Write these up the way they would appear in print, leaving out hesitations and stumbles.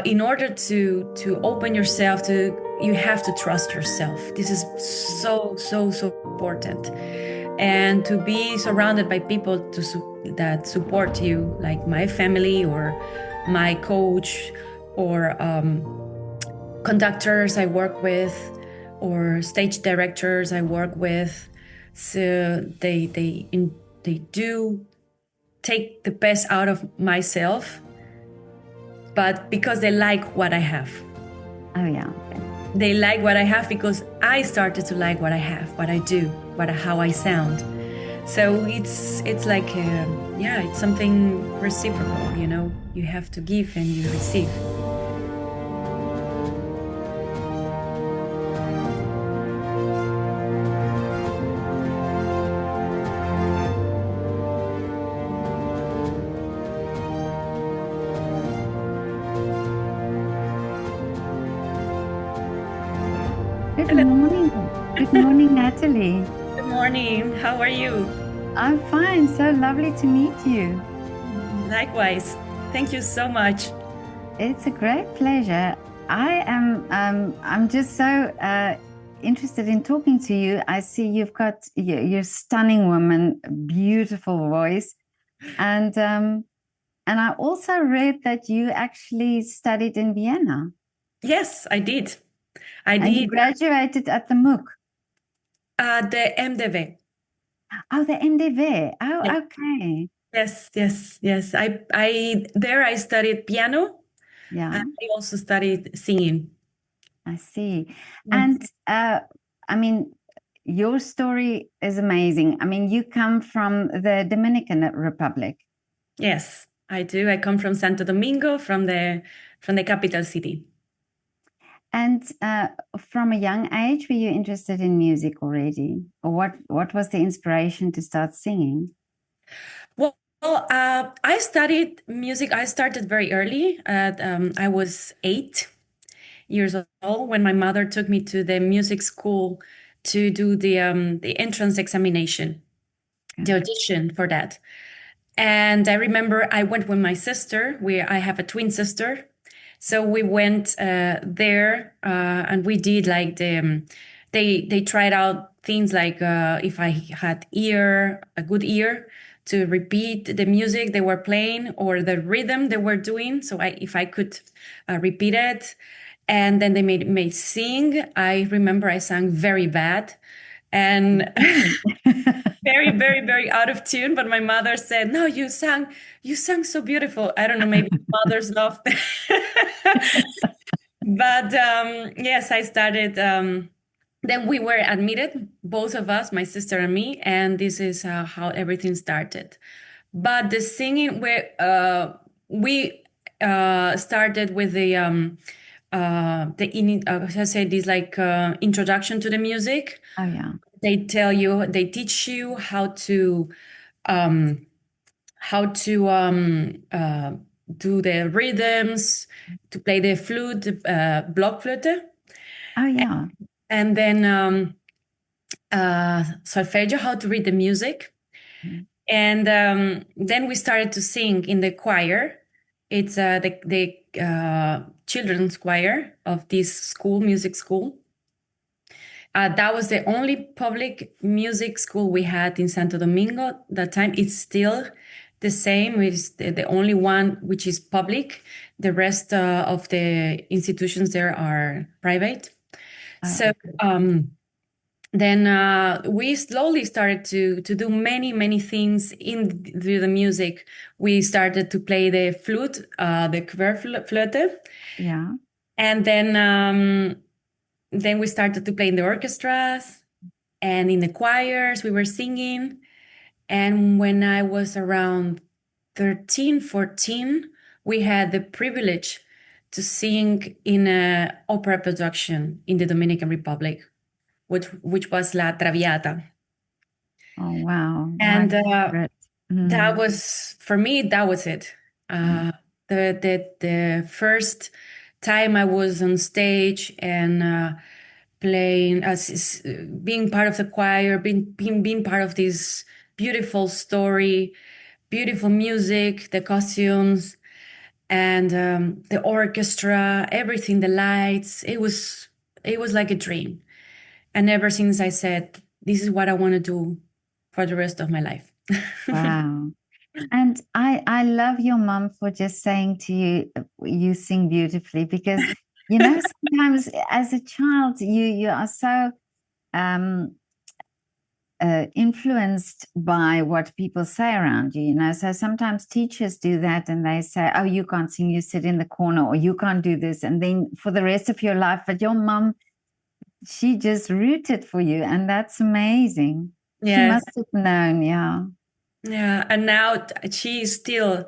in order to open yourself to, you have to trust yourself. This is so important, and to be surrounded by people that support you, like my family or my coach, or conductors I work with, or stage directors I work with. So they do take the best out of myself, but because they like what I have. Oh, yeah. Okay. They like what I have because I started to like what I have, what I do, how I sound. So it's like, yeah, it's something reciprocal, you know. You have to give and you receive. Good Hello. morning. Good morning, Natalie. Good morning. How are you? I'm fine. So lovely to meet you. Likewise. Thank you so much. It's a great pleasure. I'm just so interested in talking to you. I see you're a stunning woman, beautiful voice. And I also read that you actually studied in Vienna Yes, I did. I and you did graduated at the MOOC. the MDV. Oh, the MDV. Oh, Yeah. okay. Yes. I studied piano, Yeah. and I also studied singing. I see. Mm. And I mean, your story is amazing. I mean, you come from the Dominican Republic. Yes, I do. I come from Santo Domingo, from the capital city. And from a young age, were you interested in music already? Or what was the inspiration to start singing? I studied music. I started very early. I was 8 years old when my mother took me to the music school to do the entrance examination, the audition for that. And I remember I went with my sister. I have a twin sister, so we went there, and we did like they tried out things like if I had a good ear to repeat the music they were playing or the rhythm they were doing. So if I could repeat it, and then they made me sing. I remember I sang very bad, and very out of tune. But my mother said, "No, you sang so beautiful." I don't know, maybe mothers love. But yes, I started. Then we were admitted, both of us, my sister and me, and this is how everything started. But the singing, we started with I say this like introduction to the music. Oh, yeah. They teach you um, how to do the rhythms, to play the flute, blockflöte, Oh, yeah. and then solfeggio, how to read the music. Mm. And then we started to sing in the choir. It's the children's choir of this school, music school. That was the only public music school we had in Santo Domingo that time. It's still the same. It's the only one which is public. The rest of the institutions there are private. Oh, So okay. then we slowly started to do many things in the music. We started to play the flute, the Querflöte, Yeah. and then we started to play in the orchestras and in the choirs. We were singing, and when I was around 13, 14, we had the privilege to sing in an opera production in the Dominican Republic, which was La Traviata. Oh, wow. My And favorite. that Mm. was, for me, that was it. Mm. The first time I was on stage and playing, being part of the choir, being part of this beautiful story, beautiful music, the costumes. and the orchestra, everything, the lights. It was like a dream. And ever since I said, this is what I want to do for the rest of my life. Wow. And I love your mom for just saying to you, you sing beautifully, because sometimes as a child you are so um influenced by what people say around you, so sometimes teachers do that and they say, oh, you can't sing, you sit in the corner, or you can't do this, and then for the rest of your life. But your mom, she just rooted for you, and that's amazing. She Yes. must have known. Yeah. Yeah. And now she is still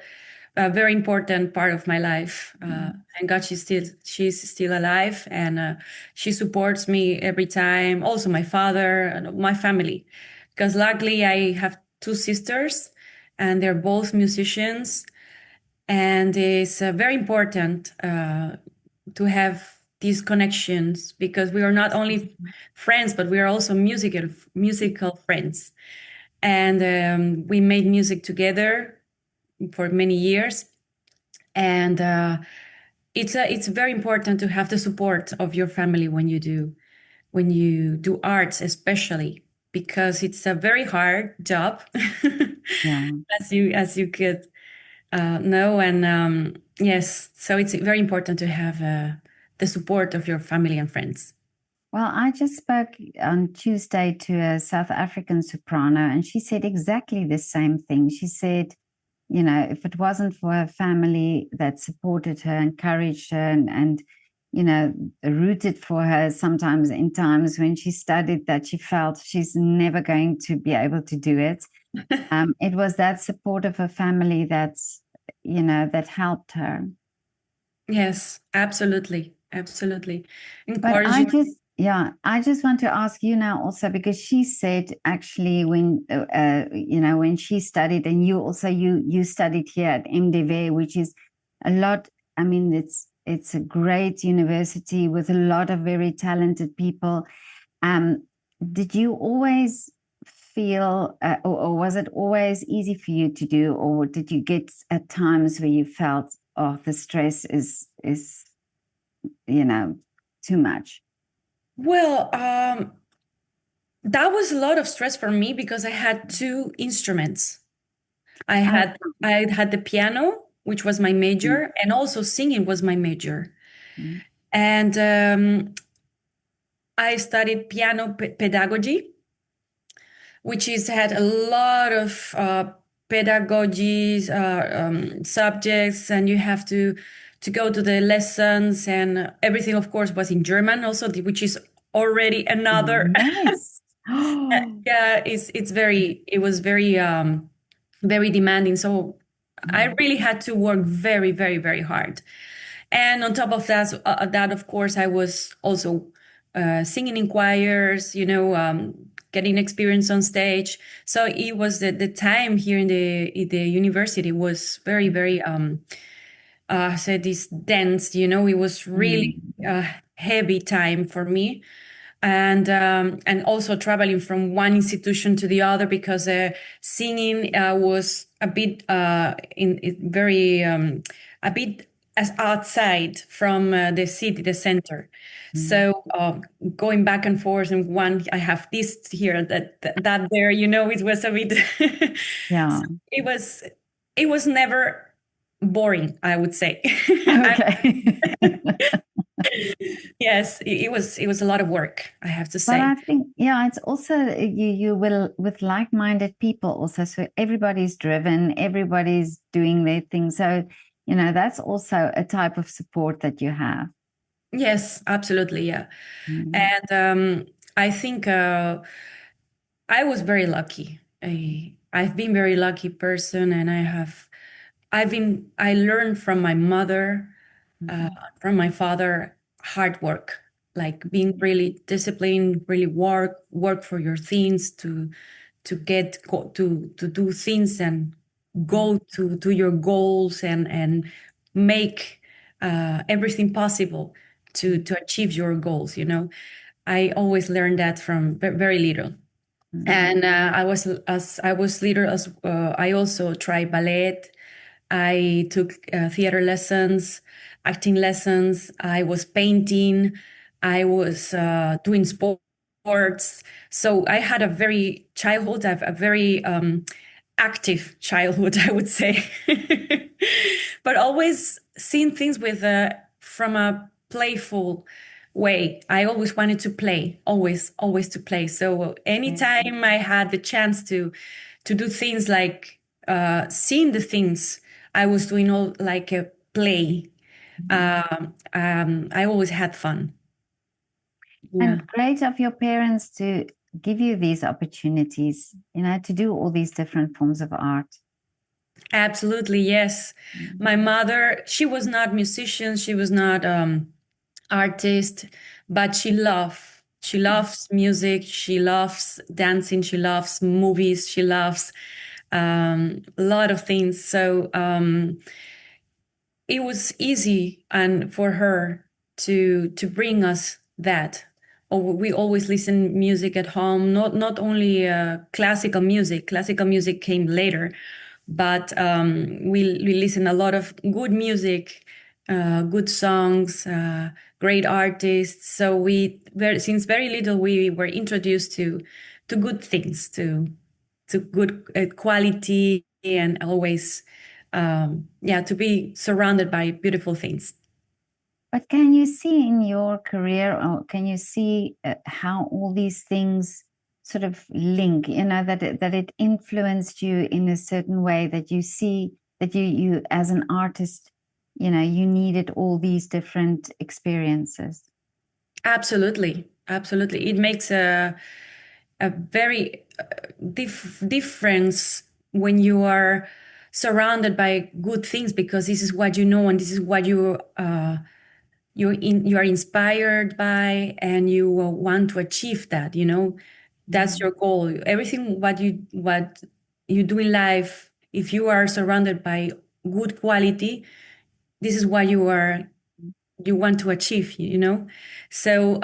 a very important part of my life. Thank God she's still alive, and she supports me every time. Also, my father and my family, because luckily I have two sisters, and they're both musicians, and it's very important to have these connections, because we are not only friends, but we are also musical friends, and we made music together for many years, and it's very important to have the support of your family when you do arts, especially because it's a very hard job, Yeah. as you could know. And yes, so it's very important to have the support of your family and friends. Well, I just spoke on Tuesday to a South African soprano, and she said exactly the same thing. She said, if it wasn't for her family that supported her, encouraged her, and rooted for her sometimes in times when she studied that she felt she's never going to be able to do it. It was that support of her family that helped her. Yes, absolutely, absolutely. But I Encouraging. just, yeah, I just want to ask you now also, because she said actually when she studied, and you also you studied here at MDV, which is a lot. I mean, it's a great university with a lot of very talented people. Um, did you always feel, or was it always easy for you to do, or did you get at times where you felt, oh, the stress is too much? Well, that was a lot of stress for me because I had two instruments. Okay. I had the piano, which was my Mm, major, and also singing was my major. mm, And I studied piano pedagogy, which is had a lot of pedagogies subjects, and you have to go to the lessons, and everything, of course, was in German also, which is already another. yes. Oh, Yeah, it was very very demanding. So I mm, really had to work very, very, very hard. And on top of that, of course, I was also singing in choirs, getting experience on stage. So it was the time here in the university was very, very, say this dense, it was really mm, heavy time for me. And also traveling from one institution to the other, because singing was a bit very a bit as outside from the city, the center. mm. So going back and forth, and one I have this here, that there, it was a bit. Yeah. So it was never boring, I would say. Okay. Yes, it was a lot of work, I have to But say. I think, yeah, it's also you will with like-minded people also. So everybody's driven, everybody's doing their thing. So, that's also a type of support that you have. Yes, absolutely, yeah. Mm, And I think I was very lucky. I've been very lucky person, and I learned from my mother, uh, mm, from my father, hard work, like being really disciplined, really work for your things, to to do things and mm, go to your goals, and make everything possible to achieve your goals. I always learned that from very little. mm, And I was little, as I also tried ballet, I took theater lessons, acting lessons. I was painting. I was doing sports. So I had a very childhood, a very active childhood, I would say, but always seeing things with from a playful way. I always wanted to play, always to play. So Yeah. anytime I had the chance to do things like seeing the things I was doing, all like a play. I always had fun. Yeah. And great of your parents to give you these opportunities, to do all these different forms of art. Absolutely, yes. My mother, she was not musician, she was not artist, but she loves music, she loves dancing, she loves movies, she loves a lot of things. So it was easy and for her to bring us that. Oh, we always listen music at home, not only classical music. Classical music came later, but we listen a lot of good music, good songs, great artists. So since very little we were introduced to good things, to good quality, and always yeah, to be surrounded by beautiful things. But can you see in your career, or can you see how all these things sort of link, that it influenced you in a certain way, that you see that you as an artist, you needed all these different experiences? Absolutely, absolutely. It makes a very difference when you are surrounded by good things, because this is what you know and this is what you are inspired by, and you want to achieve that. That's your goal. Everything what you do in life, if you are surrounded by good quality, this is what you want to achieve. So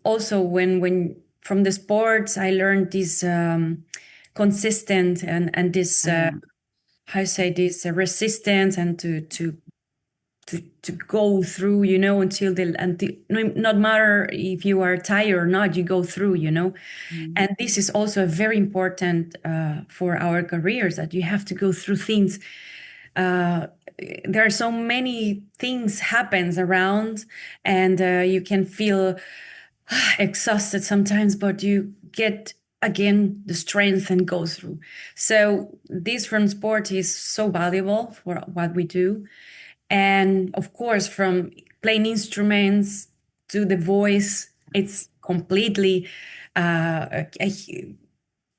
also when from the sports I learned this consistent and this how I say this resistance, and to go through, until no matter if you are tired or not, you go through. And this is also very important for our careers, that you have to go through things. There are so many things happens around, and you can feel exhausted sometimes, but you get again the strength and go through. So this from sport is so valuable for what we do. And of course, from playing instruments to the voice, it's completely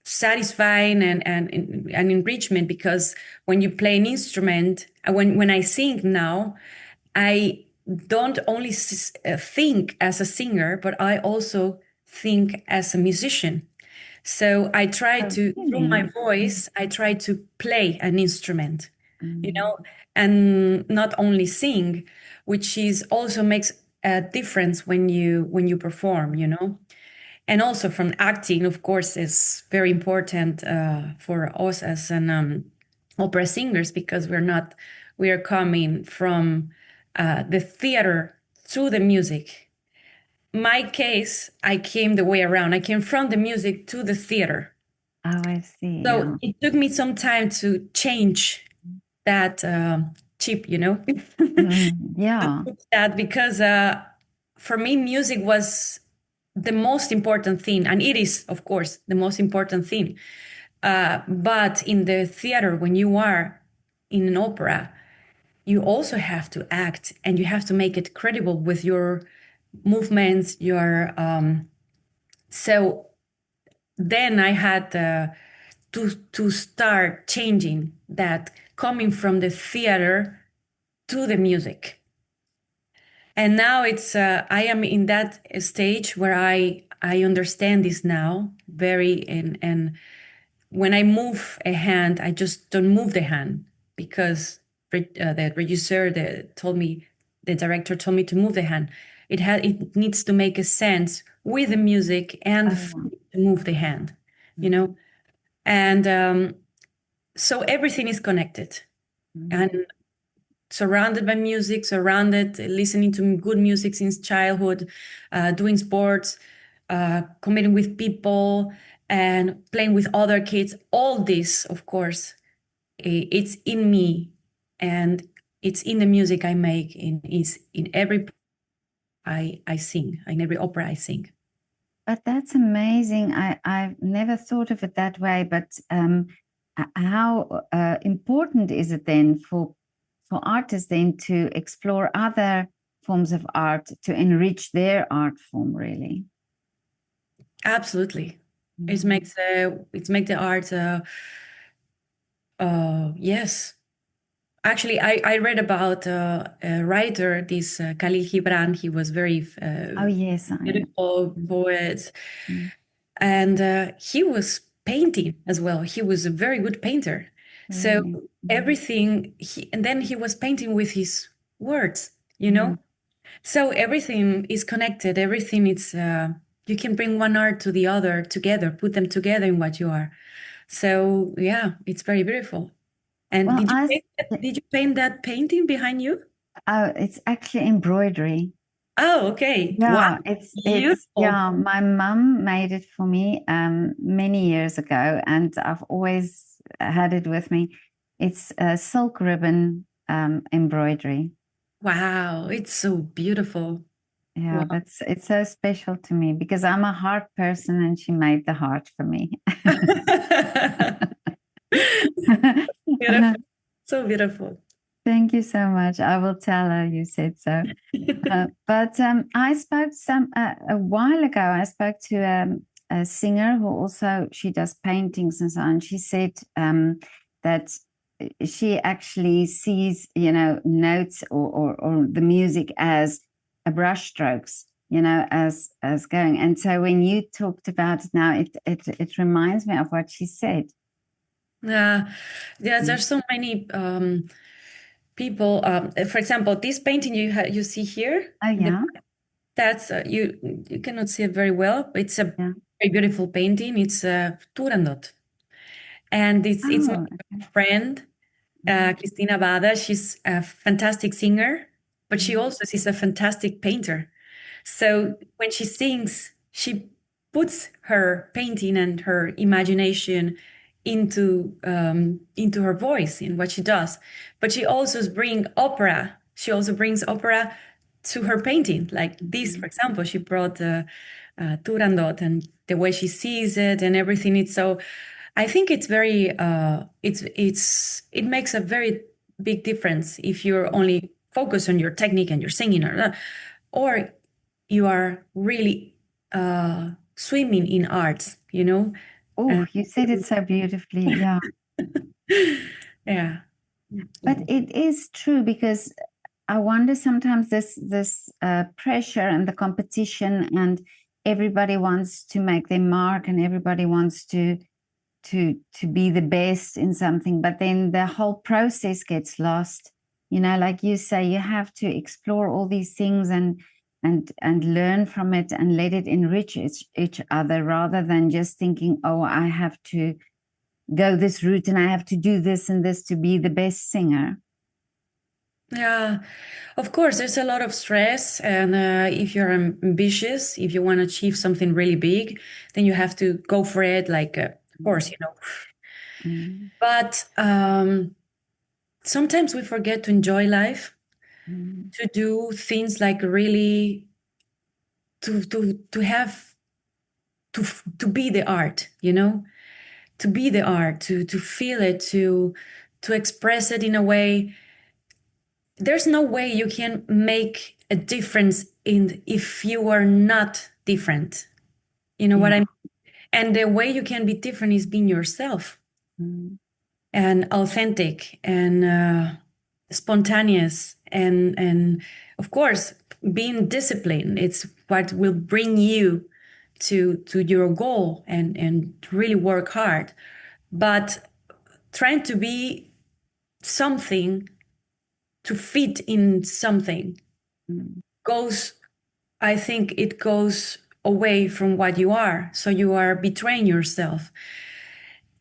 satisfying and enrichment, because when you play an instrument, when I sing now, I don't only think as a singer, but I also think as a musician. So I try Oh, to, through my really? voice, I try to play an instrument, you Mm. know, and not only sing, which is also makes a difference when you perform. And also from acting, of course, is very important for us as an opera singers, because we are coming from the theater to the music. My case, I came the way around. I came from the music to the theater. Oh, I see. So Yeah. it took me some time to change that chip. To Yeah. switch that, because for me, music was the most important thing, and it is, of course, the most important thing. But in the theater, when you are in an opera, you also have to act, and you have to make it credible with your movements. So then I had to start changing that, coming from the theater to the music. And now I am in that stage where I understand this now very, and when I move a hand, I just don't move the hand, because the regisseur told me, the director told me to move the hand. It needs to make a sense with the music and the Oh, feeling to move the hand, you know. And so everything is connected. mm. and surrounded by music, surrounded, listening to good music since childhood, doing sports, committing with people, and playing with other kids. All this, of course, it's in me, and it's in the music I make. Is in every I sing, in every opera I sing. But that's amazing. I've never thought of it that way. But how important is it then for artists then to explore other forms of art to enrich their art form, really? Absolutely, Mm. it makes the art. Yes, actually, I read about a writer, this Khalil Gibran. He was very Oh, yes, I know. beautiful poet, Mm. and he was painting as well. He was a very good painter. So Really. Mm. everything and then he was painting with his words, you know. Mm. So everything is connected. Everything is you can bring one art to the other together, put them together in what you are. So yeah, it's very beautiful. And Well, did you paint that painting behind you? it's actually embroidery. Oh, okay. Wow, Yeah, it's beautiful. yeah, my mum made it for me many years ago, and I've always had it with me. It's a silk ribbon embroidery. Wow, it's so beautiful. Yeah, Wow. that's it's so special to me because I'm a heart person and she made the heart for me. Beautiful. So beautiful. Thank you so much. I will tell her you said so. But I spoke a while ago. I spoke to a singer who also she does paintings and so on. She said that she actually sees, notes or the music as a brush strokes, as going. And so when you talked about it now, it reminds me of what she said. Yeah, yeah. Mm. There's so many people. For example, this painting you see here Oh in the yeah, that's you cannot see it very well. It's a yeah. very beautiful painting. It's Turandot, and it's my Oh, friend mm, Cristina Bada. She's a fantastic singer, but she mm, also is a fantastic painter. So when she sings, she puts her painting and her imagination into her voice in what she does. But she also brings opera. She also brings opera to her painting. Like this, for mm, example, she brought Turandot and the way she sees it and everything. It's so. I think it's very. It makes a very big difference if you're only focused on your technique and your singing, or you are really swimming in arts, you know? oh, And you said it so beautifully. Yeah. yeah. But it is true because I wonder sometimes this pressure and the competition and everybody wants to make their mark and everybody wants to be the best in something, but then the whole process gets lost. Like you say, you have to explore all these things and learn from it and let it enrich each other rather than just thinking, oh, I have to go this route and I have to do this and this to be the best singer. Yeah, of course, there's a lot of stress. And if you're ambitious, if you want to achieve something really big, then you have to go for it. Like, of course, you know. Mm, But sometimes we forget to enjoy life, mm, to do things like really to have to be the art, you know, to be the art, to feel it, to express it in a way. There's no way you can make a difference in if you are not different. You know what yeah. I mean? And the way you can be different is being yourself Mm, and authentic and spontaneous and of course being disciplined. It's what will bring you to your goal and really work hard. But trying to be something to fit in something mm, goes, I think it goes away from what you are. So you are betraying yourself.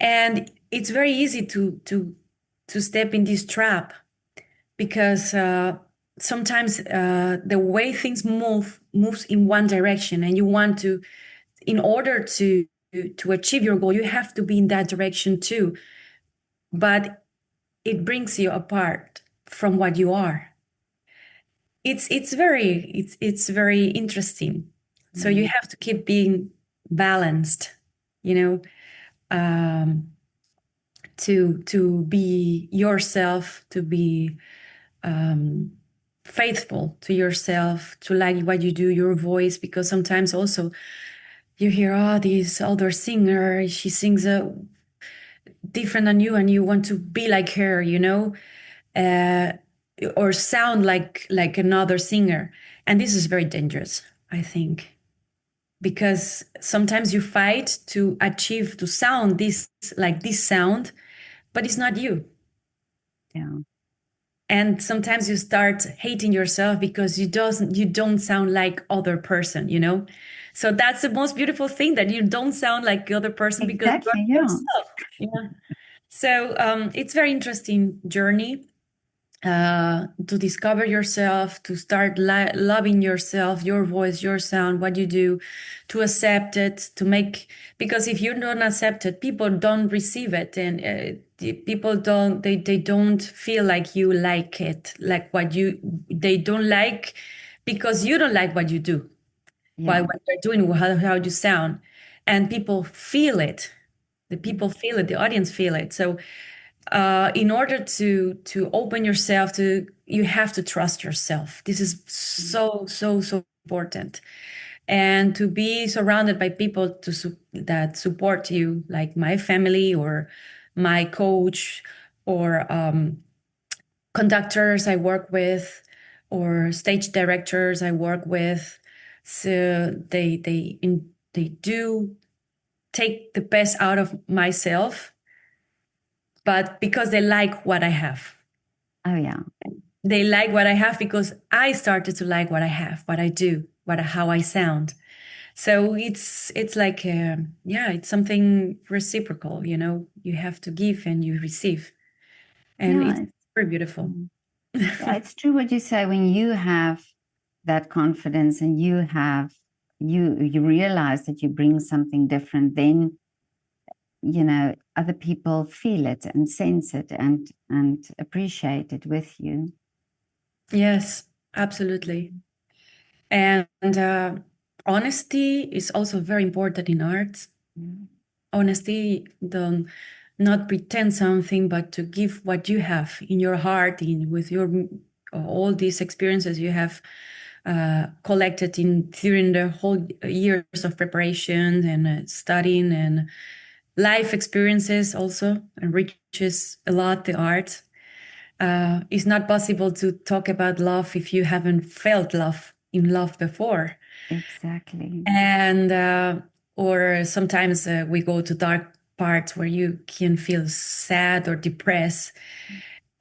And it's very easy to to step in this trap because sometimes the way things moves in one direction, and you want to, in order to achieve your goal, you have to be in that direction too. But it brings you apart from what you are. It's very interesting. So you Mm. have to keep being balanced, you know, um, to be yourself, to be um, faithful to yourself, to like what you do, your voice, because sometimes also you hear, oh, this older singer, she sings different than you, and you want to be like her, uh, or sound like another singer, and this is very dangerous, I think, because sometimes you fight to achieve to sound this like this sound, but it's not you. Yeah. And sometimes you start hating yourself because you don't sound like other person. So that's the most beautiful thing, that you don't sound like the other person because you're Exactly. Yeah. yourself. Yeah. So it's very interesting journey to discover yourself, to start loving yourself, your voice, your sound, what you do, to accept it, to make, because if you don't accept it, people don't receive it, and people they don't feel like you like it, like what you, they don't like, because you don't like what you do, while Yeah. what you're doing, how you sound, and people feel it. The people feel it, the audience feel it. So in order to open yourself to, you have to trust yourself. This is so important, and to be surrounded by people that support you, like my family or my coach, or conductors I work with, or stage directors I work with. So they do take the best out of myself, but because they like what I have. Oh, yeah. They like what I have because I started to like what I have, what I do, how I sound. So it's like yeah, it's something reciprocal. You have to give and you receive, and it's Yeah. very beautiful. Mm. Yeah, it's true what you say. When you have that confidence and you realize that you bring something different, then other people feel it and sense it and appreciate it with you. Yes, absolutely. And honesty is also very important in art. Mm. Honesty, don't not pretend something, but to give what you have in your heart, in with your all these experiences you have collected in during the whole years of preparation and studying, and life experiences also enriches a lot the art. It's not possible to talk about love if you haven't felt love before. Exactly. And or sometimes we go to dark parts where you can feel sad or depressed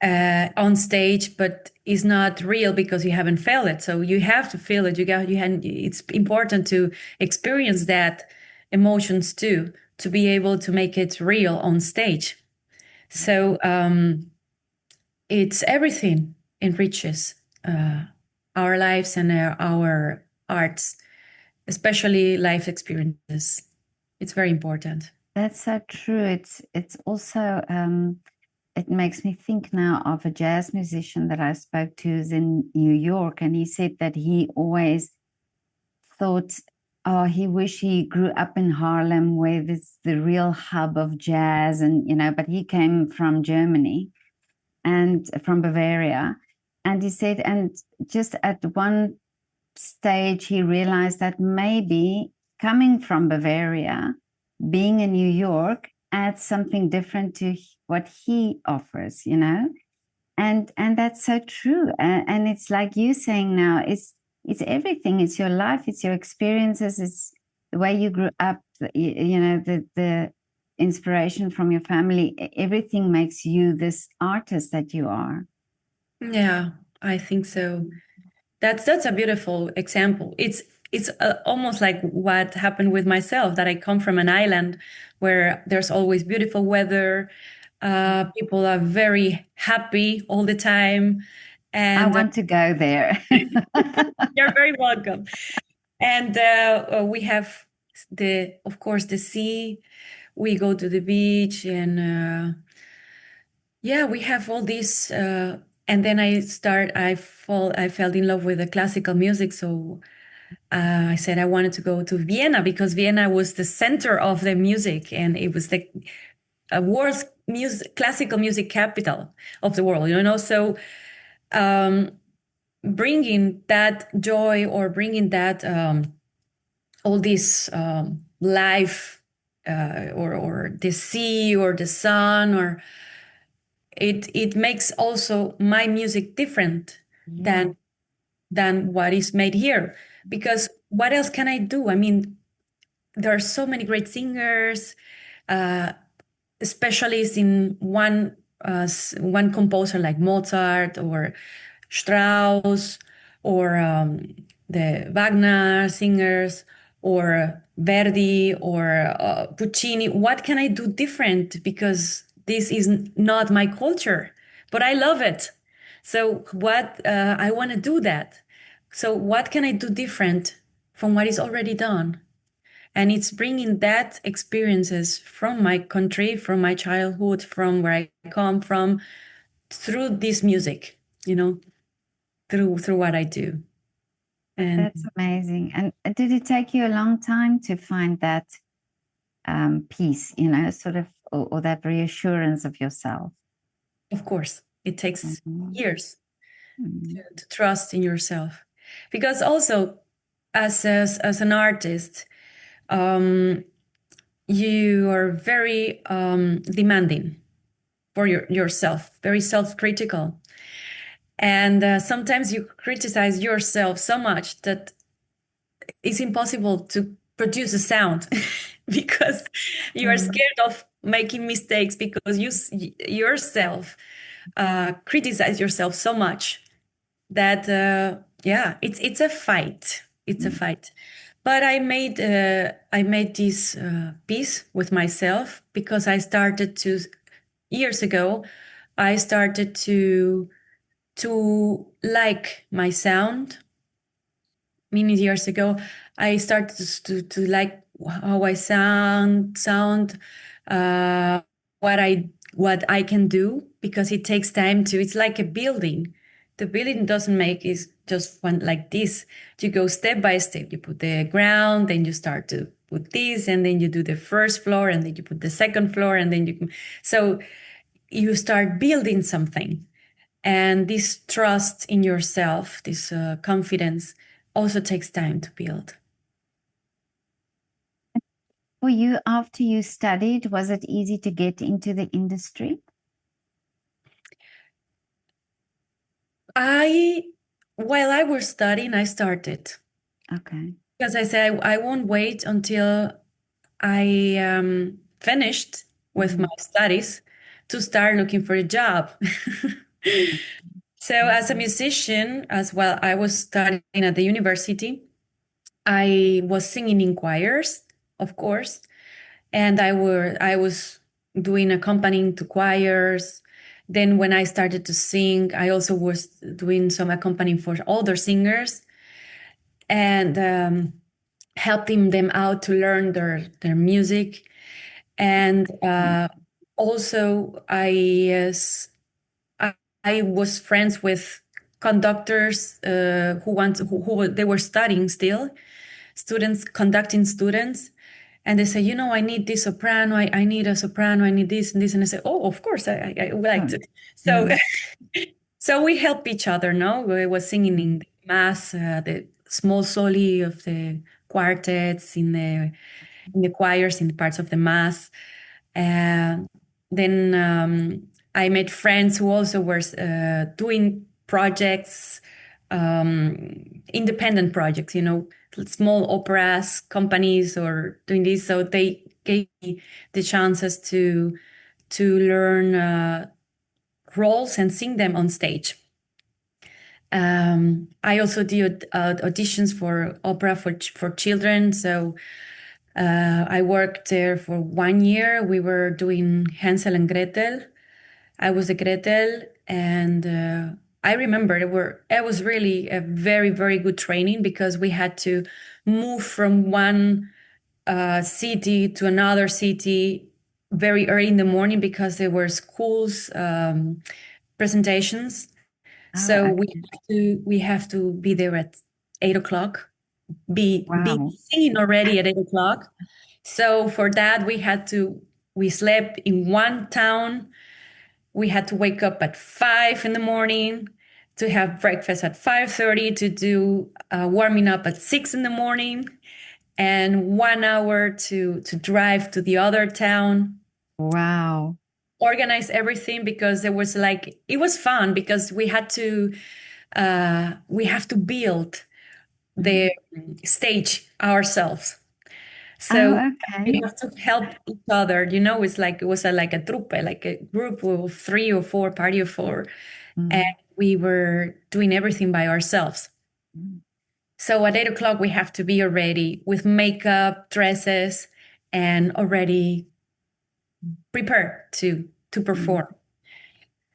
on stage, but it's not real because you haven't felt it. So you have to feel it. It's important to experience that emotions too, to be able to make it real on stage. So it's everything enriches our lives and our arts, especially life experiences. It's very important. That's so true. It's also it makes me think now of a jazz musician that I spoke to who's in New York, and he said that he always thought, oh, he wish he grew up in Harlem, where there's the real hub of jazz, and but he came from Germany and from Bavaria, and he said, and just at one stage he realized that maybe coming from Bavaria, being in New York, adds something different to what he offers, and that's so true. And it's like you saying now, it's everything. It's your life, it's your experiences, it's the way you grew up, the inspiration from your family. Everything makes you this artist that you are. Yeah, I think so. That's a beautiful example. It's almost like what happened with myself, that I come from an island where there's always beautiful weather. People are very happy all the time, I and want to go there. you're very welcome. And we have of course, the sea. We go to the beach, and yeah, we have all this. And then I fell in love with the classical music. So I said I wanted to go to Vienna because Vienna was the center of the music, and it was the world's classical music capital of the world. So um, bringing that joy, or bringing that all this life, or the sea or the sun, or it makes also my music different Yeah. than what is made here. Because what else can I do? I mean, there are so many great singers, uh, specialists in one composer like Mozart or Strauss, or the Wagner singers, or Verdi, or Puccini. What can I do different? Because this is not my culture, but I love it. So what I want to do that. So what can I do different from what is already done? And it's bringing that experiences from my country, from my childhood, from where I come from, through this music, through what I do. And That's amazing. And did it take you a long time to find that peace, sort of, or that reassurance of yourself? of course, it takes Mhm. years Mhm. to trust in yourself, because also as an artist, um, you are very demanding for yourself, very self-critical, and sometimes you criticize yourself so much that it's impossible to produce a sound because you are Mm. scared of making mistakes, because yourself criticize yourself so much that yeah, it's a fight. It's a fight. But I made this peace with myself, because I started to years ago. I started to like my sound. Many years ago, I started to like how I sound, uh, what I can do, because it takes time to. It's like a building. The building doesn't make is just one like this. You go step by step. You put the ground, then you start to put this, and then you do the first floor, and then you put the second floor, and then so you start building something. And this trust in yourself, this confidence, also takes time to build. For you, after you studied, was it easy to get into the industry? I, while I was studying, I started, Okay. because I said I won't wait until I finished with my Mhm. studies to start looking for a job. So, as a musician as well, I was studying at the university. I was singing in choirs, of course, and I was doing accompanying to choirs. Then when I started to sing, I also was doing some accompanying for older singers, and helping them out to learn their music. And also I, I was friends with conductors who they were studying still, students conducting students, and they say, I need this soprano, I need a soprano, I need this and this, and I say, oh, of course, I would like to. Oh. So Mm. so we help each other. No, we was singing in Mm. the mass, the small soli of the quartets, in the choirs, in the parts of the mass. Uh, then I made friends who also were doing projects, independent projects, small operas, companies, or doing this. So they gave me the chances to learn roles and sing them on stage. I also did auditions for opera for children. So I worked there for 1 year. We were doing Hansel and Gretel. I was a Gretel, and I remember it was really a very, very good training because we had to move from one city to another city very early in the morning because there were schools presentations. Oh, So okay. we have to be there at 8 o'clock, be Wow. seen already at 8 o'clock. So for that we slept in one town. We had to wake up at 5 in the morning to have breakfast at 5:30 to do warming up at 6 in the morning and 1 hour to drive to the other town, Wow. organize everything because there was like it was fun because we have to build Mhm. the stage ourselves. So Oh, we okay. have to help each other. It's like it was like a trupe, like a group of three or four, party of four, and Mm. we were doing everything by ourselves. Mm. So at 8 o'clock we have to be already with makeup, dresses, and already prepared to Mm. perform.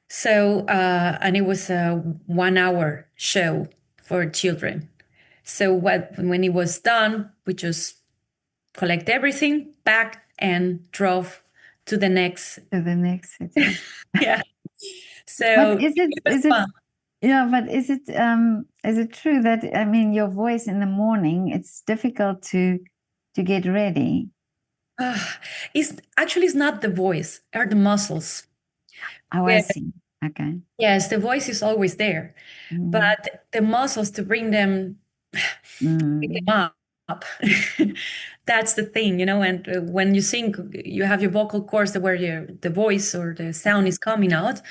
So and it was a 1 hour show for children. So when it was done, we just collect everything, packed, and drove to the next. To the next city. Yeah. But So it was is it fun. yeah, but is it true that, I mean, your voice in the morning, it's difficult to get ready? Ah, it's not the voice, are the muscles. Oh, I Yeah. see. Okay. Yes, the voice is always there, Mm. but the muscles to bring Mm. them up. That's the thing, and when you sing, you have your vocal cords where the voice or the sound is coming out,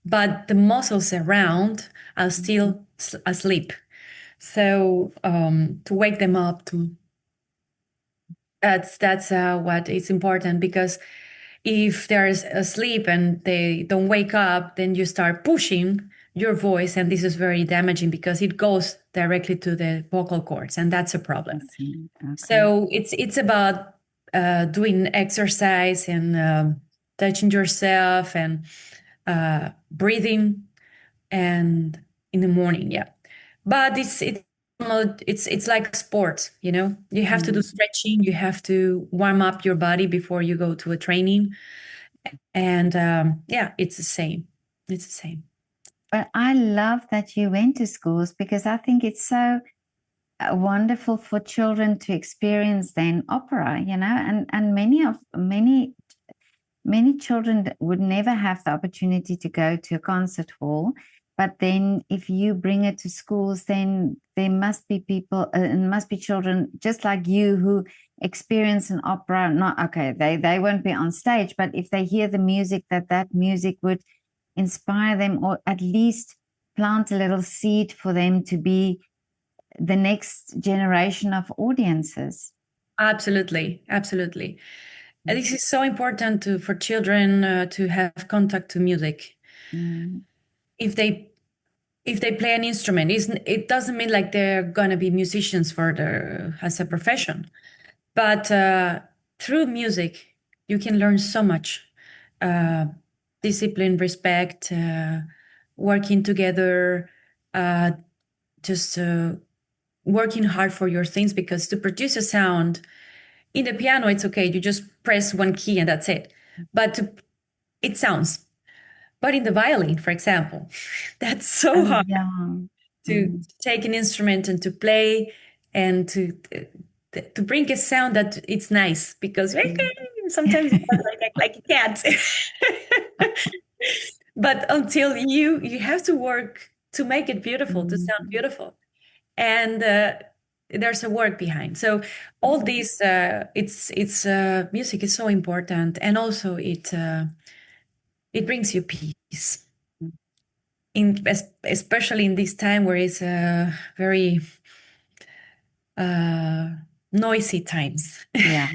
but the muscles around are still asleep. So to wake them up, that's what is important because if they're asleep and they don't wake up, then you start pushing your voice, and this is very damaging because it goes directly to the vocal cords, and that's a problem. I see. Okay. So it's about doing exercise and touching yourself and breathing, and in the morning, yeah. But it's like a sport, you have to do Mm. stretching, you have to warm up your body before you go to a training, and yeah, it's the same. But I love that you went to schools because I think it's so wonderful for children to experience then opera, and many children would never have the opportunity to go to a concert hall. But then if you bring it to schools, then there must be people, and must be children just like you who experience an opera. Not okay, they won't be on stage, but if they hear the music, that music would inspire them, or at least plant a little seed for them to be the next generation of audiences. Absolutely, absolutely. And this is so important for children to have contact to music. Mm. If they if they play an instrument, it doesn't mean like they're gonna be musicians as a profession, but through music you can learn so much. uh, Discipline, respect, working together, uh, just working hard for your things, because to produce a sound in the piano, it's okay, you just press one key and that's it, but it sounds. But in the violin, for example, that's so Oh, hard yeah. to Mm. take an instrument and to play and to bring a sound that it's nice, because Mm. sometimes it sounds like a cat. But until you have to work to make it beautiful, to sound Mm. beautiful, and there's a work behind. So all these, it's music is so important, and also it brings you peace, especially in this time where it's very uh, noisy times. Yeah.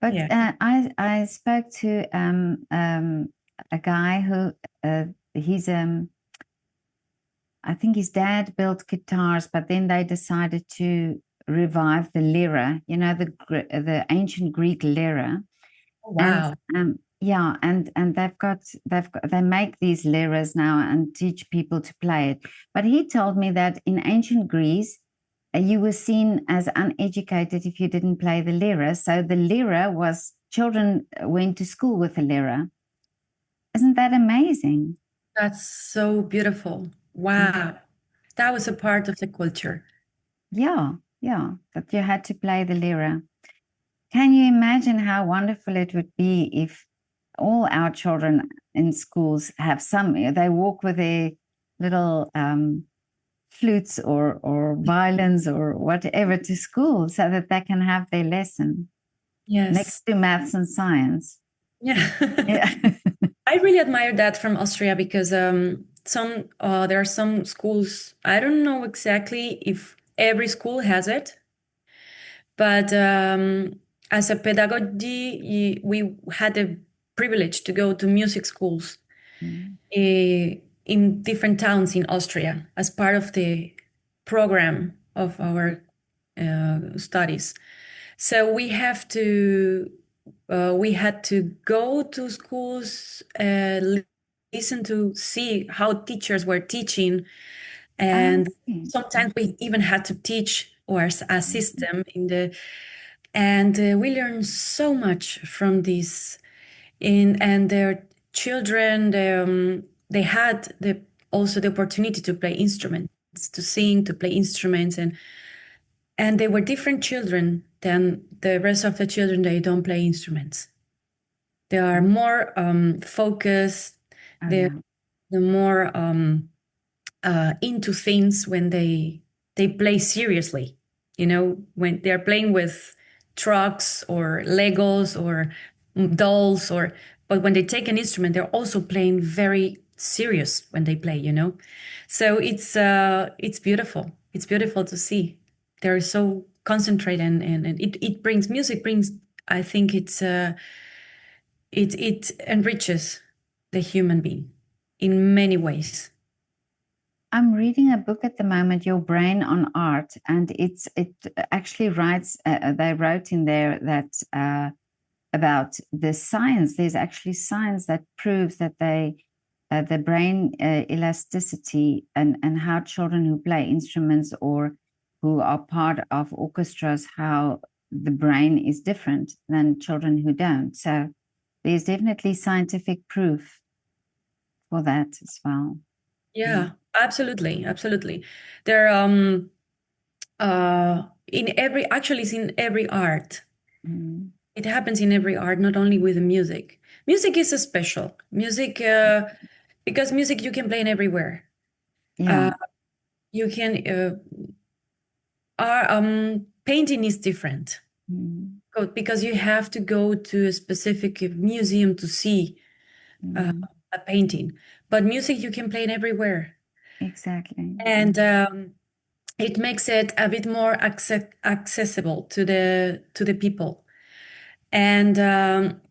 But Yeah. I spoke to a guy who he's I think his dad built guitars, but then they decided to revive the lyra, the ancient Greek lyra. Oh, And wow. yeah, and they make these lyras now and teach people to play it. But he told me that in ancient Greece, you were seen as uneducated if you didn't play the lyra. So the lyra was children went to school with the lyra. Isn't that amazing? That's so beautiful. Mm. Wow. That was a part of the culture. Yeah, yeah, that you had to play the lyra. Can you imagine how wonderful it would be if all our children in schools have they walk with their little flutes or violins or whatever to school so that they can have their lesson Yes. next to maths and science. Yeah. Yeah. I really admire that from Austria because there are some schools. I don't know exactly if every school has it, but as a pedagogy, we had the privilege to go to music schools Mm. in different towns in Austria as part of the program of our studies. So we had to go to schools, listen to see how teachers were teaching, I and see. sometimes we even had to teach or assist them and we learned so much from this. And their children, they had also the opportunity to play instruments, to sing, to play instruments, and they were different children than the rest of the children. They don't play instruments. They are more focused. Oh, They're yeah. the more into things when they play seriously. When they're playing with trucks or Legos or dolls, but when they take an instrument, they're also playing very serious when they play. So it's beautiful. It's beautiful to see. They're so concentrated, and it brings music brings. I think it enriches the human being in many ways. I'm reading a book at the moment, Your Brain on Art, and it actually writes. They wrote in there that about the science. There's actually science that proves that the brain elasticity and how children who play instruments or who are part of orchestras, how the brain is different than children who don't. So there's definitely scientific proof for that as well. Mm. Yeah, absolutely, absolutely. There in every actually it's in every art. Mm. It happens in every art, not only with the music. Music is a special. Music because music you can play in everywhere. Yeah. Uh you can painting is different. Mm. Because you have to go to a specific museum to see uh, Mm. a painting. But music you can play in everywhere. Exactly. And it makes it a bit more accessible to the people, and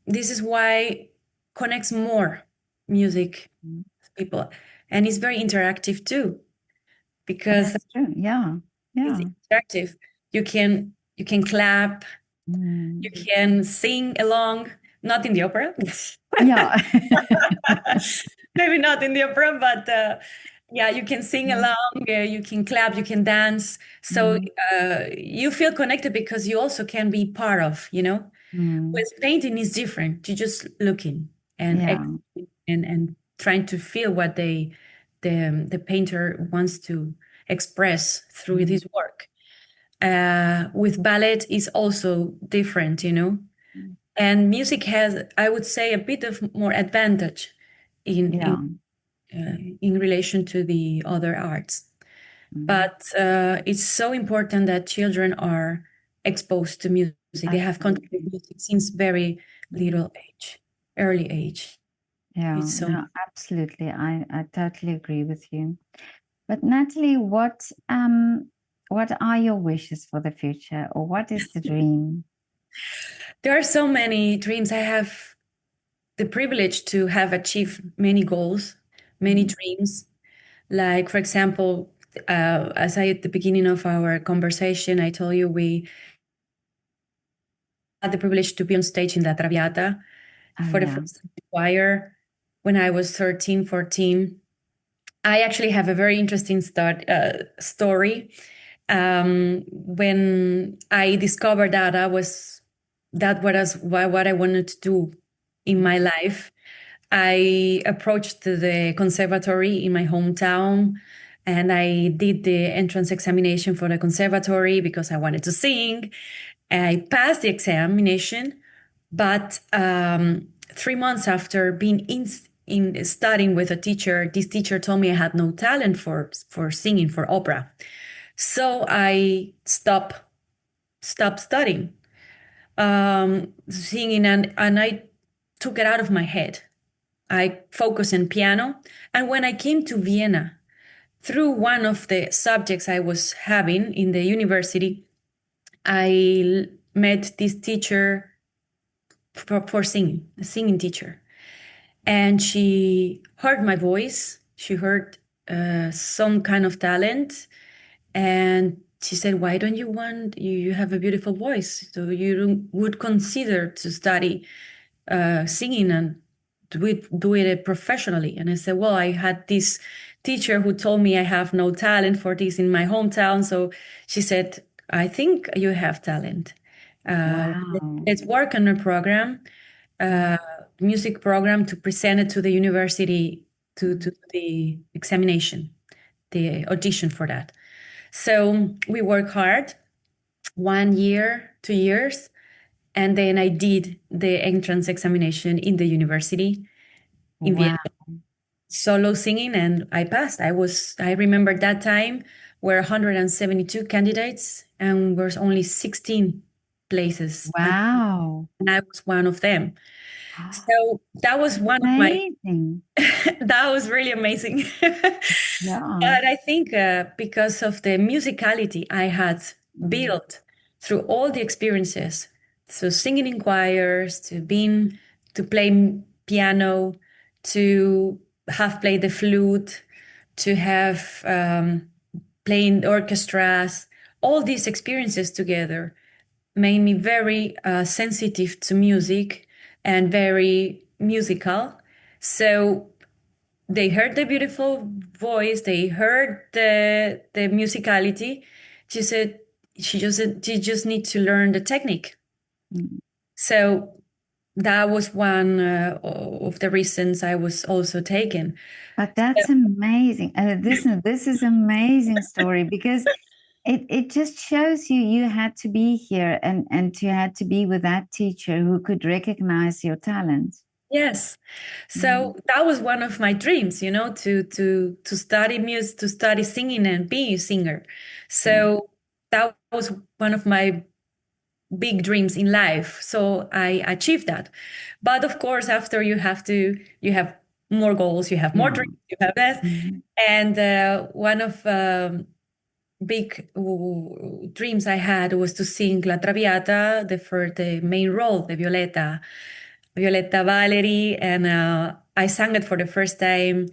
this is why connects more music Mm. with people, and it's very interactive too because That's true. Yeah. it's Yeah. interactive. You can clap, you Mm. can sing along, not in the opera. Yeah. Maybe not in the opera, but yeah, you can sing along, you can clap, you can dance. So Mm. you feel connected because you also can be part of. Mm. With painting is different. You're just looking and Yeah. and trying to feel what the painter wants to express through Mm. his work. With ballet is also different. And music has, I would say, a bit of more advantage in in Yeah. in relation to the other arts. Mm. But it's so important that children are exposed to music. They have contact with Absolutely. music since very Mm. little age, early age. Yeah. It's so. No, absolutely. I totally agree with you. But Natalie, what are your wishes for the future, or what is the dream? There are so many dreams. I have the privilege to have achieved many goals, many Mm. dreams. Like, for example, as I at the beginning of our conversation, I told you we had the privilege to be on stage in La Traviata Oh, for the yeah. first time in choir when I was 13, 14. I actually have a very interesting story. When I discovered that what I wanted to do in my life, I approached the conservatory in my hometown and I did the entrance examination for the conservatory because I wanted to sing. I passed the examination, but 3 months after being in studying with a teacher, this teacher told me I had no talent for singing for opera. So I stopped studying singing, and I took it out of my head. I focused on piano, and when I came to Vienna, through one of the subjects I was having in the university, met this teacher for singing, a singing teacher. And she heard my voice. She heard some kind of talent. And she said, why don't you want, you have a beautiful voice. So you would consider to study singing and do it professionally. And I said, well, I had this teacher who told me I have no talent for this in my hometown. So she said, I think you have talent. Uh, Wow. let's work on a program, uh, music program, to present it to the university to the examination, the audition for that. So we work hard, 1 year, 2 years, and then I did the entrance examination in the university in Vienna, Wow. solo singing, and I passed. I remember that time were 172 candidates and was only 16 places, Wow. and I was one of them. So that was one of my Amazing. that was really amazing. Yeah. But I think because of the musicality I had Mm, built through all the experiences, so singing in choirs, to play piano, to have played the flute, to have playing orchestras, all these experiences together made me very sensitive to music and very musical. So they heard the beautiful voice, they heard the musicality. She said she just said you just need to learn the technique. mm. So that was one of the reasons I was also taken. But that's amazing. This is amazing story because it just shows you you had to be here and you had to be with that teacher who could recognize your talent. Yes. Mm, So that was one of my dreams, to study music, to study singing and be a singer. mm, So that was one of my big dreams in life. So I achieved that. But of course, after you have more goals, you have more yeah. dreams, you have this. Mhm. And one of big dreams I had was to sing La Traviata, for the main role, the Violetta Valerie, and I sang it for the first time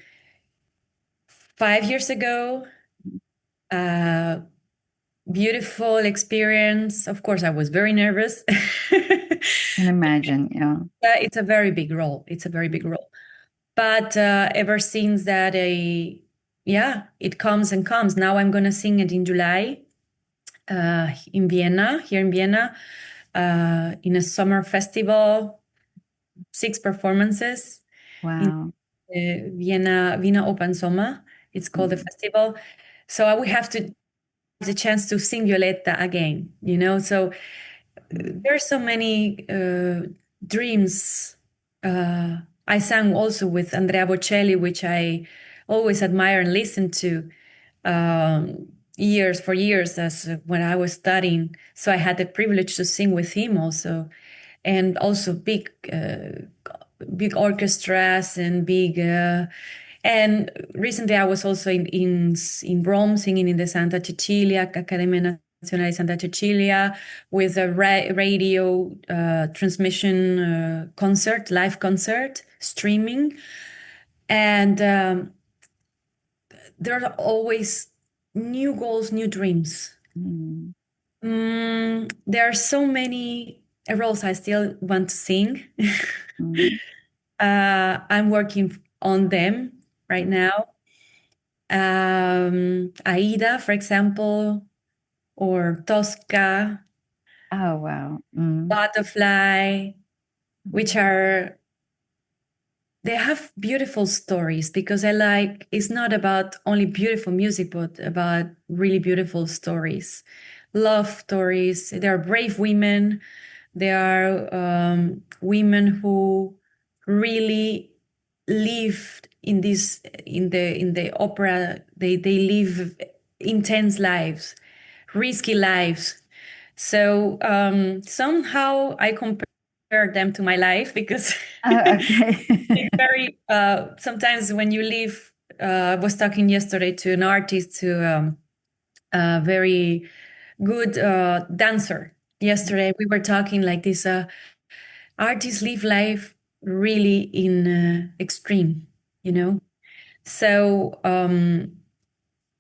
5 years ago. Uh, Beautiful experience. Of course, I was very nervous. Can imagine, yeah. It's a very big role. It's a very big role. But ever since that, yeah, it comes and comes. Now I'm going to sing it in July in Vienna, here in Vienna, in a summer festival, 6 performances in Wow. Vienna Open Sommer. It's called the Mm, festival. So I will have to the chance to sing Violetta again. So mm, there are so many dreams. I sang also with Andrea Bocelli, which I always admire and listen to years for years as when I was studying. So I had the privilege to sing with him also, and also big orchestras and big. And recently, I was also in Rome singing in the Santa Cecilia Accademia Nazionale Santa Cecilia with a radio transmission concert, live concert, streaming. And there are always new goals, new dreams. Mm. There are so many roles I still want to sing. Mm. I'm working on them right now. Aida, for example, or Tosca, Oh, wow. Mm. Butterfly, which Mm. are they have beautiful stories because I like it's not about only beautiful music, but about really beautiful stories, love stories. There are brave women. There are women who really lived in this in the opera. They live intense lives, risky lives. So somehow I compare them to my life because Oh, okay. it's very sometimes when you live. I was talking yesterday to an artist who a very good dancer. Yesterday we were talking like this. Artists live life really in extreme, you know. So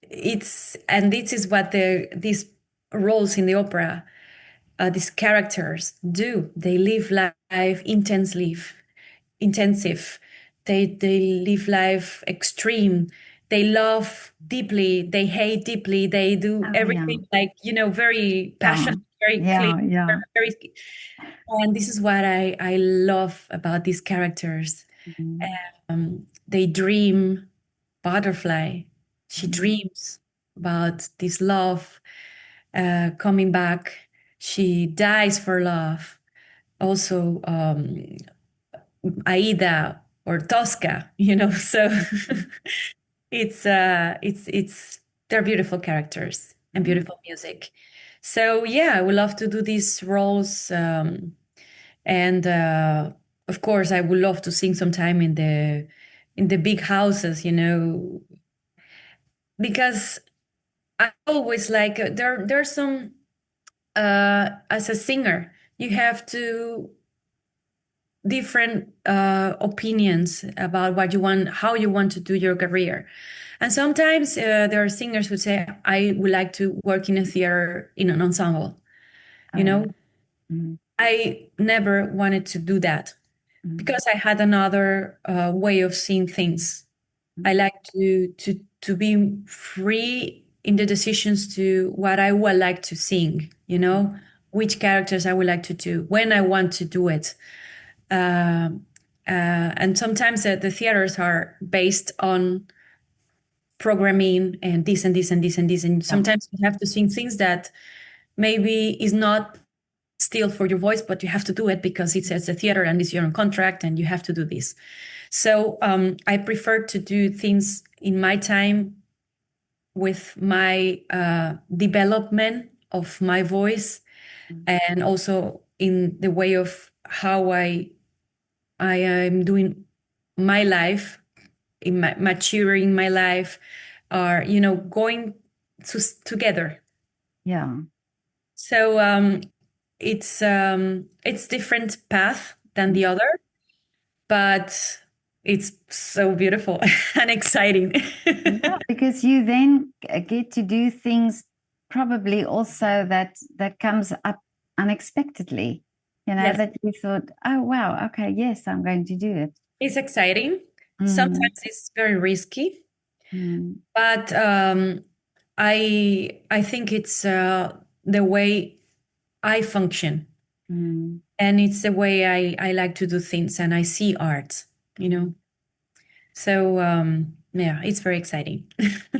it's and this is what these roles in the opera, these characters do. They live life intensely, intensive. They live life extreme. They love deeply. They hate deeply. They do Oh, yeah. everything like very Yeah. passionate, very clear, Yeah. Yeah. very. And this is what I love about these characters. Mm. They dream. Butterfly, she Mm. dreams about this love coming back. She dies for love. Also, Aida or Tosca, So Mm. it's they're beautiful characters and Mm. beautiful music. So yeah, I would love to do these roles, and of course, I would love to sing sometime in the big houses, because I always like there's some as a singer you have to different opinions about what you want, how you want to do your career. And sometimes there are singers who say, I would like to work in a theater in an ensemble. Oh, You yeah. know, Mm. I never wanted to do that Mm. because I had another way of seeing things. I Mm. like to be free in the decisions to what I would like to sing, which characters I would like to do, when I want to do it. Um, and sometimes the theaters are based on programming and this and this and this and this. And Yeah. sometimes you have to sing things that maybe is not still for your voice, but you have to do it because it says the theater and it's your own contract and you have to do this. So I prefer to do things in my time with my development of my voice Mm. and also in the way of how I am doing my life in my maturing my life are going together. Yeah. So it's different path than the other, but it's so beautiful and exciting. Yeah, because you then get to do things probably also that comes up unexpectedly. Yes, That you thought, oh wow, okay, yes, I'm going to do it. it's exciting. Mm. Sometimes it's very risky, Mm. but I think it's the way I function, Mm. and it's the way I like to do things, and I see art. You Mm. know, so yeah, it's very exciting.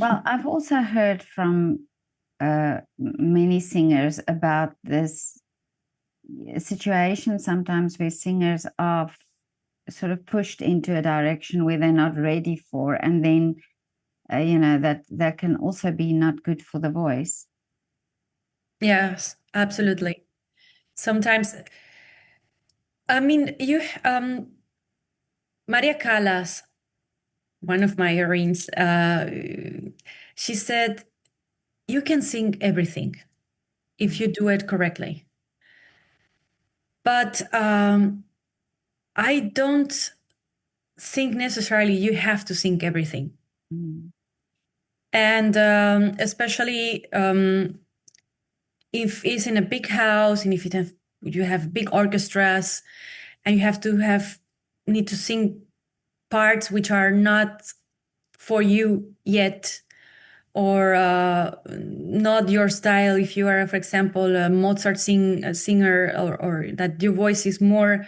Well, I've also heard from many singers about this situation sometimes where singers are sort of pushed into a direction where they're not ready for, and then that can also be not good for the voice. Yes, absolutely. Sometimes, I mean, you Maria Callas, one of my heroines, she said, "You can sing everything if you do it correctly." But I don't think necessarily you have to sing everything. Mm. And especially if it's in a big house and if you have big orchestras and you have to have need to sing parts which are not for you yet, or not your style. If you are, for example, a Mozart a singer, or that your voice is more,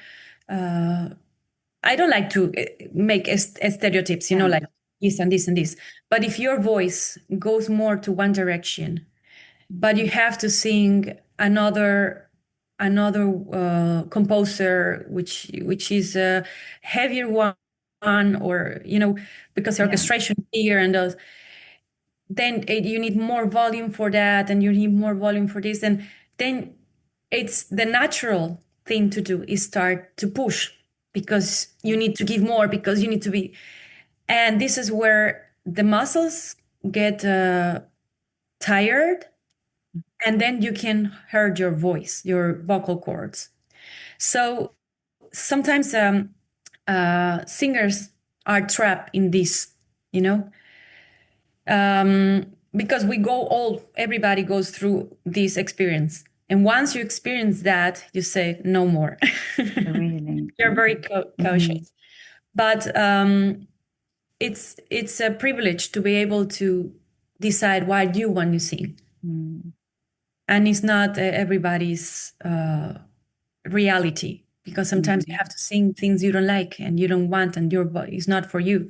I don't like to make stereotypes, Yeah. like this and this and this. But if your voice goes more to one direction, but you have to sing another composer, which is a heavier one, or because the Yeah. orchestration here and those, then you need more volume for that, and you need more volume for this, and then it's the natural thing to do is start to push, because you need to give more, because you need to be, and this is where the muscles get tired, and then you can hurt your voice, your vocal cords. So sometimes singers are trapped in this, you know because everybody goes through this experience. And once you experience that, you say, no more. Really. You're very Mm, cautious. But it's a privilege to be able to decide what you want to sing. mm, And it's not everybody's reality, because sometimes you mm, have to sing things you don't like and you don't want, and your voice is not for you,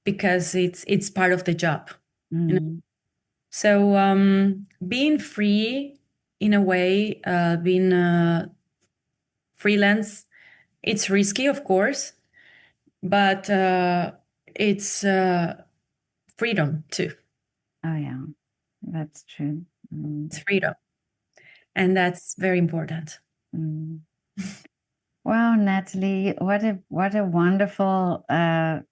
because it's part of the job. you know mm, So being free, in a way, being freelance, it's risky, of course, but it's freedom too. oh yeah, that's true. It's freedom, and that's very important. Mm. Wow, Natalie, what a wonderful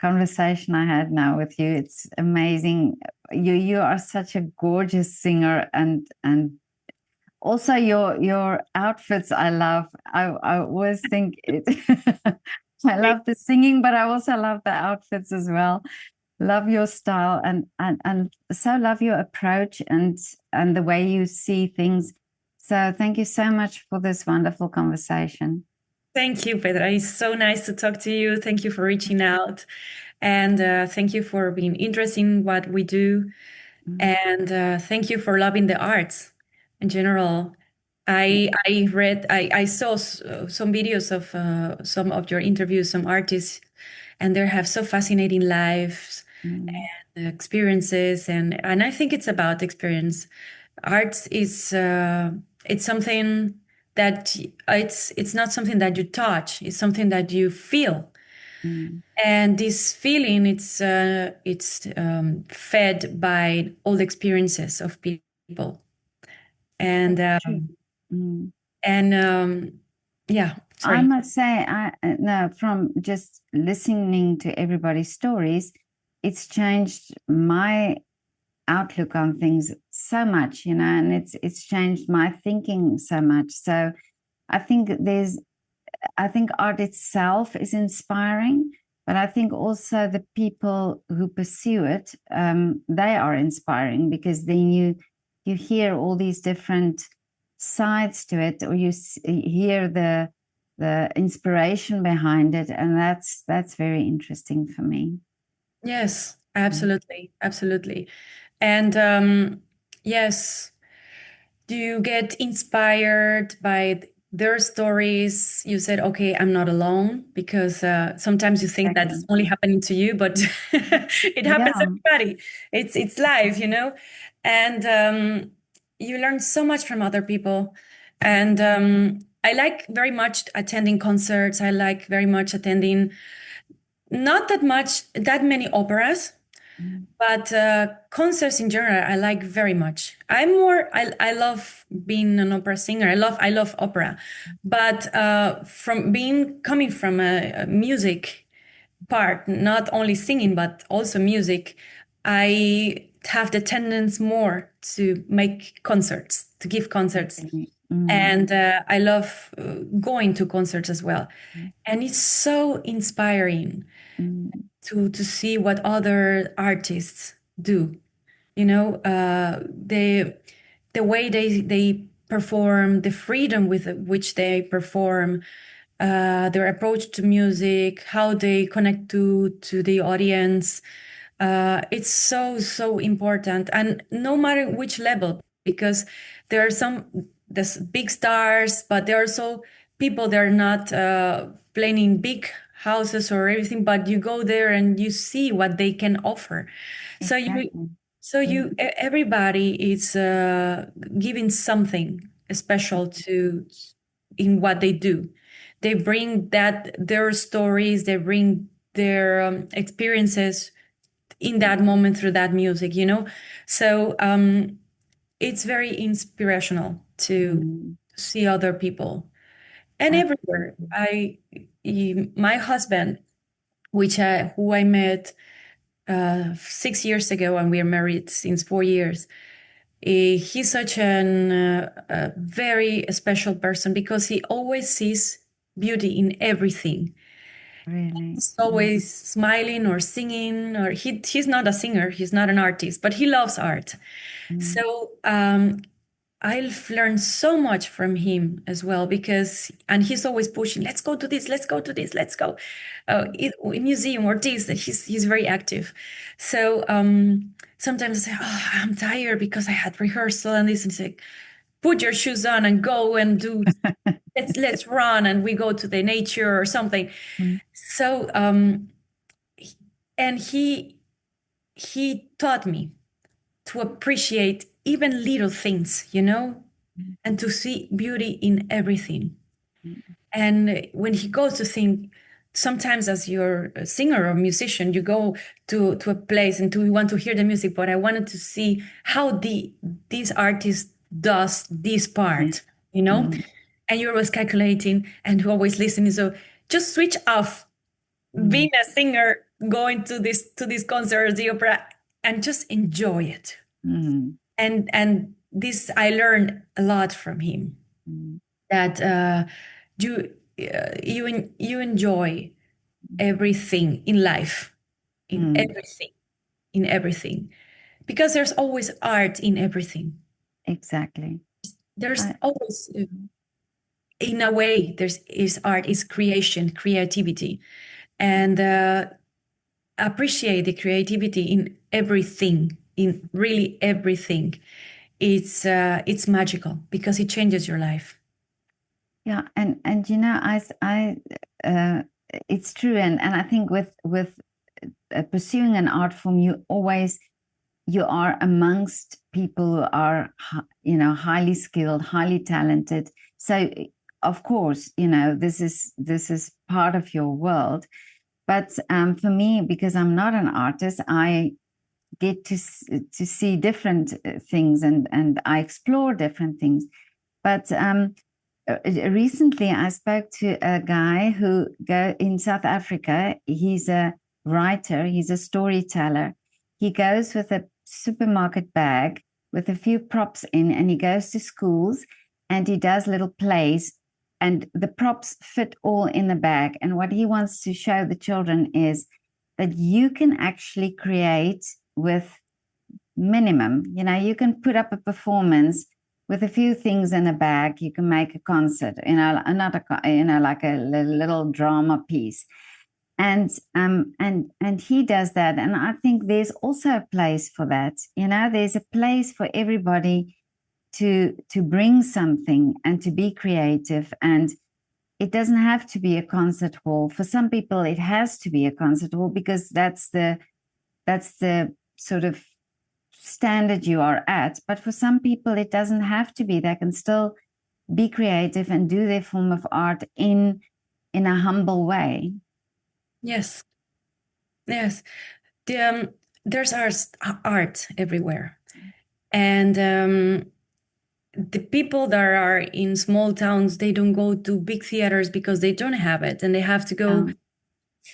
conversation I had now with you. It's amazing. You are such a gorgeous singer, and also your outfits I love. I always think it I love the singing, but I also love the outfits as well. Love your style, and so love your approach and the way you see things. So thank you so much for this wonderful conversation. Thank you, Petra. It's so nice to talk to you. Thank you for reaching out, and thank you for being interested in what we do. Mm, And thank you for loving the arts in general. I saw some videos of some of your interviews, some artists, and they have so fascinating lives mm, and experiences, and I think it's about experience. Arts is it's something that it's not something that you touch. It's something that you feel, mm. and this feeling, it's fed by all the experiences of people, and That's true. Mm. and yeah, I sorry. must say, I no, from just listening to everybody's stories, it's changed my outlook on things so much, and it's changed my thinking so much. So I think I think art itself is inspiring, but I think also the people who pursue it, they are inspiring, because then you hear all these different sides to it, or hear the inspiration behind it, and that's very interesting for me. Yes, Mm, absolutely, absolutely. And yes, do you get inspired by their stories? You said, okay, I'm not alone, because sometimes you think that's exactly. only happening to you, but it happens to Yeah. everybody. It's life, and you learn so much from other people. And I like very much attending concerts. I like very much attending, not that many operas, Mm, but concerts in general, I like very much. I love being an opera singer. I love opera, but from coming from a music part, not only singing but also music, I have the tendency more to make concerts, to give concerts, definitely. Mm, and I love going to concerts as well. mm, And it's so inspiring mm. to see what other artists do. You know, the way they perform, the freedom with which they perform, their approach to music, how they connect to the audience. It's so important, and no matter which level, because there are some there's big stars, but there are also people that are not playing in big houses or everything, but you go there and you see what they can offer. So you Exactly. everybody is giving something special to in what they do. They bring that their stories, they bring their experiences in that moment through that music, you know. So it's very inspirational to Mm, see other people and everywhere. absolutely. My husband, which I who I met 6 years ago, and we're married since 4 years. He's such a very special person because he always sees beauty in everything. Really. He's always smiling or singing, or he's not a singer, he's not an artist, but he loves art. Mm, So I've learned so much from him as well because, and he's always pushing, let's go to this, let's go to this, let's go, museum or this. He's very active. So sometimes I say, oh, I'm tired because I had rehearsal and this, and say, put your shoes on and go and do. Let's run, and we go to the nature or something. mm, So and he taught me to appreciate even little things, you know, mm, and to see beauty in everything. mm, And when he goes to sing, sometimes as you're a singer or musician, you go to a place and you want to hear the music, but I wanted to see how this artist does this yeah. part, you know? Mm, And you're always calculating and always listening. So just switch off mm, being a singer, going to this concert, the opera, and just enjoy it. mm, And this I learned a lot from him, mm, that you you enjoy everything in life, in mm. everything, in everything, because there's always art in everything. Exactly. There's I, always in a way there's is art, is creation, creativity, and appreciate the creativity in everything, in really everything. It's magical because it changes your life. yeah, and you know, uh, it's true, and I think with pursuing an art form, you are amongst people who are, you know, highly skilled, highly talented. So of course, you know, this is part of your world. But for me, because I'm not an artist, I get to see different things, and I explore different things. But recently, I spoke to a guy who go in South Africa. He's a writer. He's a storyteller. He goes with a supermarket bag with a few props in, and he goes to schools and he does little plays, and the props fit all in the bag. And what he wants to show the children is that you can actually create with minimum. You know, you can put up a performance with a few things in a bag. You can make a concert, you know, another, you know, like a little drama piece. And he does that. And I think there's also a place for that. You know, there's a place for everybody to bring something and to be creative. And it doesn't have to be a concert hall. For some people, it has to be a concert hall because that's the sort of standard you are at. But for some people, it doesn't have to be. They can still be creative and do their form of art in a humble way. Yes, yes. There's art everywhere, and the people that are in small towns, they don't go to big theaters because they don't have it, and they have to go Um,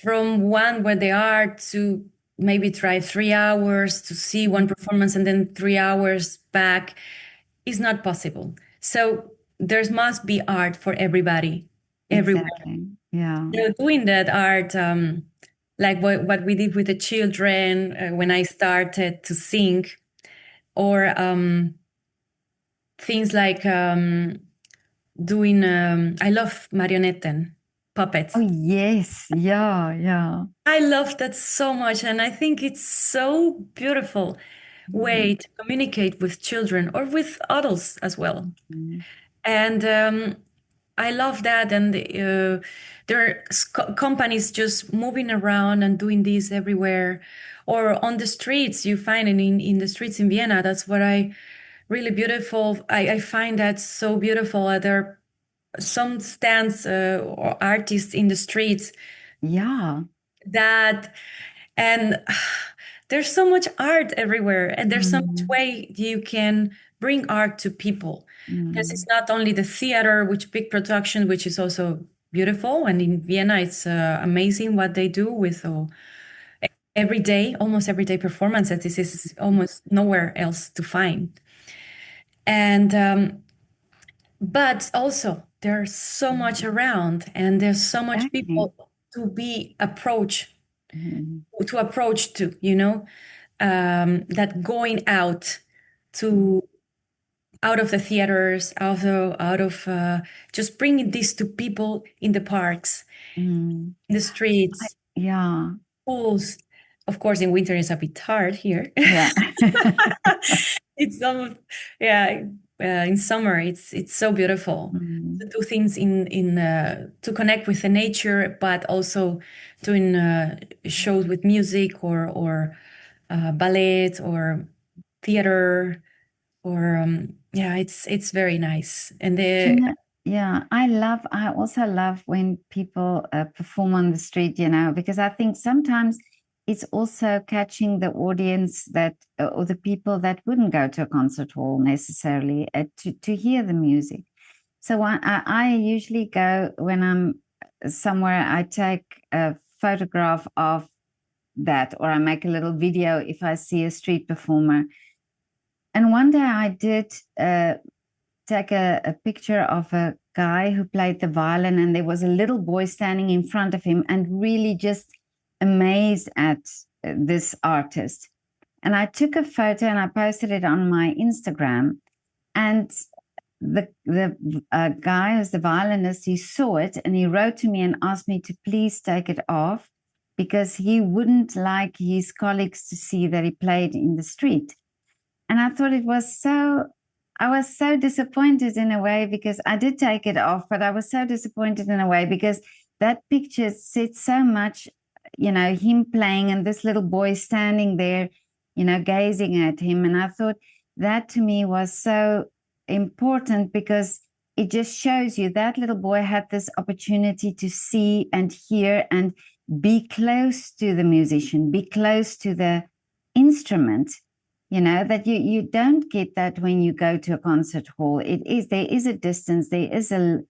from one where they are to maybe drive 3 hours to see one performance and then 3 hours back. Is not possible. So there must be art for everybody, everywhere. exactly. Yeah. So doing that art, like what we did with the children when I started to sing, or things like doing. I love marionetten Oh puppets. yes, yeah, yeah. I love that so much, and I think it's so beautiful way to communicate with children or with adults as well. Mhm. And I love that. And there are companies just moving around and doing this everywhere, or on the streets. You find it in the streets in Vienna. That's what I really beautiful. I find that so beautiful. There are some stands or artists in the streets Yeah. that, and there's so much art everywhere, and there's so much Mm, way you can bring art to people, because it's mm, not only the theater, which big production, which is also beautiful, and in Vienna it's amazing what they do with every day, almost everyday performances. This is almost nowhere else to find. And but also there's so much around, and there's so much exactly. people to be approach Mhm. to approach to, that going out Mm, to out of the theaters, out of just bringing this to people in the parks, mm. in the streets, Yeah, schools. Of course, in winter it's a bit hard here. yeah. It's almost, yeah. In summer, it's so beautiful to Mm, do things in to connect with the nature, but also doing shows with music or ballet or theater or yeah, it's very nice. And Do you the know, yeah, I also love when people perform on the street, because I think sometimes it's also catching the audience that, or the people that wouldn't go to a concert hall necessarily to hear the music. So I usually go when I'm somewhere, I take a photograph of that, or I make a little video if I see a street performer. And one day I did take a picture of a guy who played the violin, and there was a little boy standing in front of him and really just amazed at this artist. And I took a photo and I posted it on my Instagram. And the guy who's the violinist, he saw it and he wrote to me and asked me to please take it off because he wouldn't like his colleagues to see that he played in the street. And I thought I was so disappointed in a way because I did take it off, but I was so disappointed in a way because that picture said so much, him playing and this little boy standing there, gazing at him. And I thought that to me was so important because it just shows you that little boy had this opportunity to see and hear and be close to the musician, be close to the instrument, that you don't get that when you go to a concert hall. There is a distance, there is a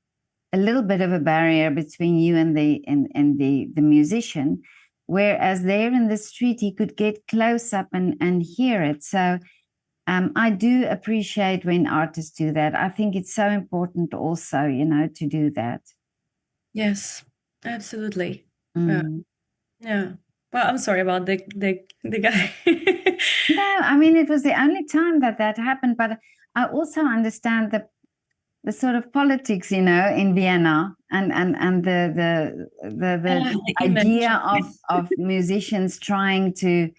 little bit of a barrier between you and the musician, whereas there in the street he could get close up and hear it. So I do appreciate when artists do that. I think it's so important also, to do that. yes, absolutely. Mm. Yeah. Well, I'm sorry about the guy. No, I mean, it was the only time that happened, but I also understand the sort of politics, in Vienna, and the The image. idea of musicians trying to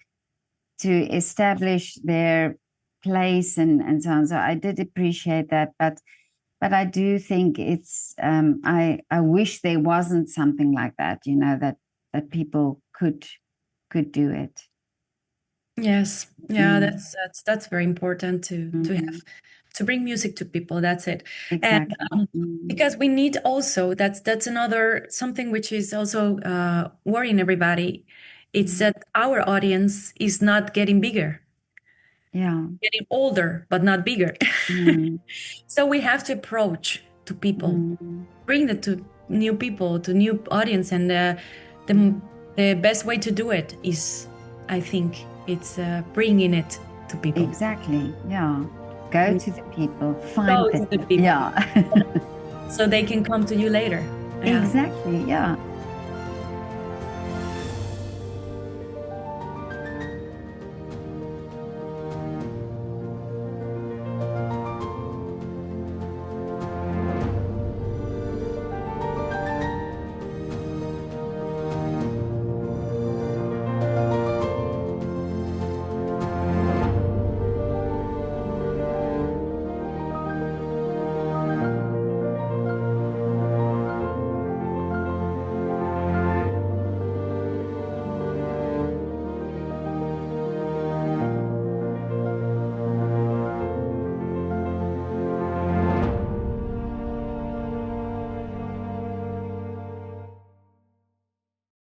establish their place and so on. So I did appreciate that, but I do think it's I wish there wasn't something like that, that people could do it. Yes. Yeah, Mm, that's very important to mm, have to bring music to people. That's it. And exactly. Mm, because we need also that's another something which is also worrying everybody. It's mm, that our audience is not getting bigger, yeah. getting older, but not bigger. Mm, So we have to approach to people, mm, bring it to new people, to new audience, and the the best way to do it is, I think, it's bringing it to people. exactly. Yeah. Go to the people, find Go to the them. people Yeah. so they can come to you later. Yeah. Exactly. Yeah.